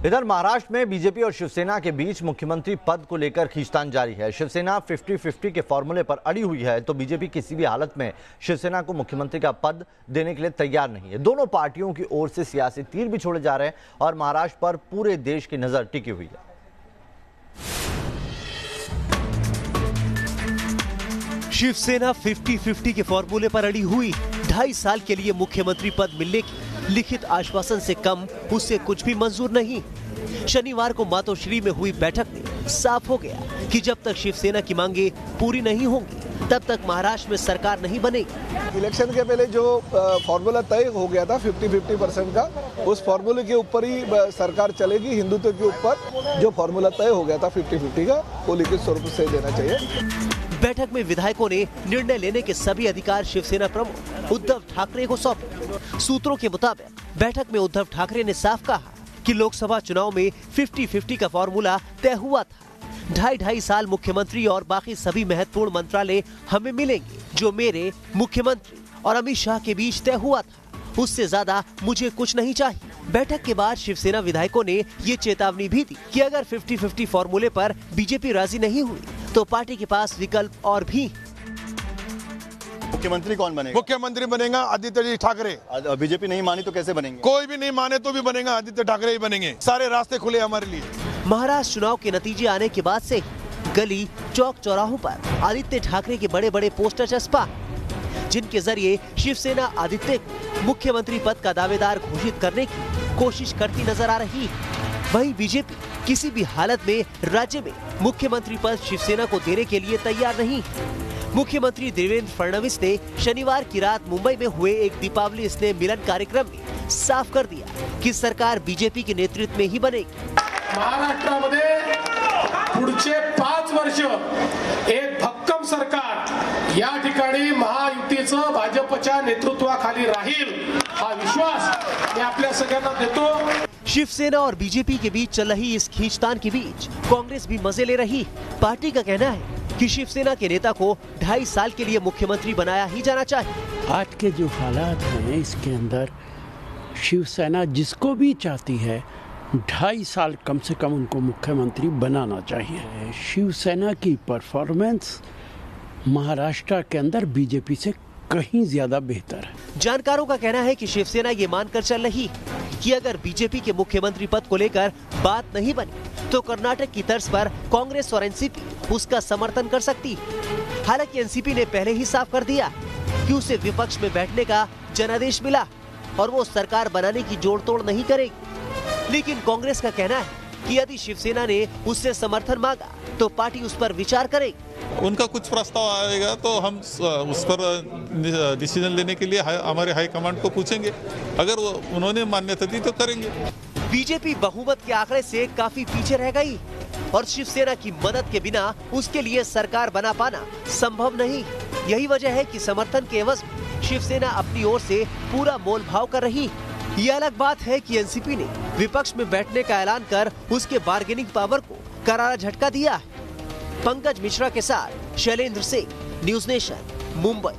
इधर महाराष्ट्र में बीजेपी और शिवसेना के बीच मुख्यमंत्री पद को लेकर खींचतान जारी है। शिवसेना 50-50 के फॉर्मूले पर अड़ी हुई है, तो बीजेपी किसी भी हालत में शिवसेना को मुख्यमंत्री का पद देने के लिए तैयार नहीं है। दोनों पार्टियों की ओर से सियासी तीर भी छोड़े जा रहे हैं और महाराष्ट्र पर पूरे देश की नजर टिकी हुई है। शिवसेना 50-50 के फॉर्मूले पर अड़ी हुई। 2.5 साल के लिए मुख्यमंत्री पद मिलने की लिखित आश्वासन से कम उससे कुछ भी मंजूर नहीं। शनिवार को मातोश्री में हुई बैठक में साफ हो गया कि जब तक शिवसेना की मांगे पूरी नहीं होंगी तब तक महाराष्ट्र में सरकार नहीं बनेगी। इलेक्शन के पहले जो फॉर्मूला तय हो गया था 50-50% का, उस फॉर्मूले के ऊपर ही सरकार चलेगी। हिंदुत्व के ऊपर जो फॉर्मूला तय हो गया था 50-50 का, वो लिखित स्वरूप से देना चाहिए। बैठक में विधायकों ने निर्णय लेने के सभी अधिकार शिवसेना प्रमुख उद्धव ठाकरे को सौंपे। सूत्रों के मुताबिक बैठक में उद्धव ठाकरे ने साफ कहा कि लोकसभा चुनाव में 50-50 का फॉर्मूला तय हुआ था। 2.5 साल मुख्यमंत्री और बाकी सभी महत्वपूर्ण मंत्रालय हमें मिलेंगे, जो मेरे, मुख्यमंत्री और अमित शाह के बीच तय हुआ था। उससे ज्यादा मुझे कुछ नहीं चाहिए। बैठक के बाद शिवसेना विधायकों ने ये चेतावनी भी दी कि अगर 50-50 फॉर्मूले पर बीजेपी राजी नहीं हुई तो पार्टी के पास विकल्प और भी। मुख्यमंत्री कौन बनेगा? मुख्यमंत्री बनेगा आदित्य ठाकरे। बीजेपी नहीं मानी तो कैसे बनेंगे? कोई भी नहीं माने तो भी बनेगा, आदित्य ठाकरे ही बनेंगे। सारे रास्ते खुले हमारे लिए। महाराष्ट्र चुनाव के नतीजे आने के बाद से गली चौक चौराहों पर आदित्य ठाकरे के बड़े बड़े पोस्टर चस्पा, जिनके जरिए शिवसेना आदित्य को मुख्यमंत्री पद का दावेदार घोषित करने की कोशिश करती नजर आ रही। वहीं बीजेपी किसी भी हालत में राज्य में मुख्यमंत्री पद शिवसेना को देने के लिए तैयार नहीं। मुख्यमंत्री देवेंद्र फडणवीस ने शनिवार की रात मुंबई में हुए एक दीपावली स्नेह मिलन कार्यक्रम में साफ कर दिया कि सरकार बीजेपी के नेतृत्व में ही बनेगी। महाराष्ट्रामध्ये पुढचे 5 वर्ष एक भक्कम सरकार या ठिकाणी महायुतीचं भाजपच्या नेतृत्वाखाली राहील, हा विश्वास मी आपल्या सगळ्यांना देतो। शिवसेना और बीजेपी के बीच चल रही इस खींचतान के बीच कांग्रेस भी मजे ले रही। पार्टी का कहना है कि शिवसेना के नेता को 2.5 साल के लिए मुख्यमंत्री बनाया ही जाना चाहिए। आज के जो हालात हैं इसके अंदर शिवसेना जिसको भी चाहती है 2.5 साल कम से कम उनको मुख्यमंत्री बनाना चाहिए। शिवसेना की परफॉर्मेंस महाराष्ट्र के अंदर बीजेपी से कहीं ज्यादा बेहतर है। जानकारों का कहना है कि शिवसेना ये मानकर चल रही कि अगर बीजेपी के मुख्यमंत्री पद को लेकर बात नहीं बनी तो कर्नाटक की तर्ज पर कांग्रेस और एनसीपी उसका समर्थन कर सकती। हालांकि एनसीपी ने पहले ही साफ कर दिया कि उसे विपक्ष में बैठने का जनादेश मिला और वो सरकार बनाने की जोड़तोड़ नहीं करेगी। लेकिन कांग्रेस का कहना है कि यदि शिवसेना ने उससे समर्थन मांगा तो पार्टी उस पर विचार करेगी। उनका कुछ प्रस्ताव आएगा तो हम उस पर डिसीजन लेने के लिए हमारे हाईकमांड को पूछेंगे। अगर उन्होंने मान्यता दी तो करेंगे। बीजेपी बहुमत के आंकड़े से काफी पीछे रह गई और शिवसेना की मदद के बिना उसके लिए सरकार बना पाना संभव नहीं। यही वजह है कि समर्थन के एवज में शिवसेना अपनी ओर से पूरा मोल भाव कर रही। ये अलग बात है कि एनसीपी ने विपक्ष में बैठने का ऐलान कर उसके बार्गेनिंग पावर को करारा झटका दिया है। पंकज मिश्रा के साथ शैलेंद्र सिंह, न्यूज़ नेशन, मुंबई।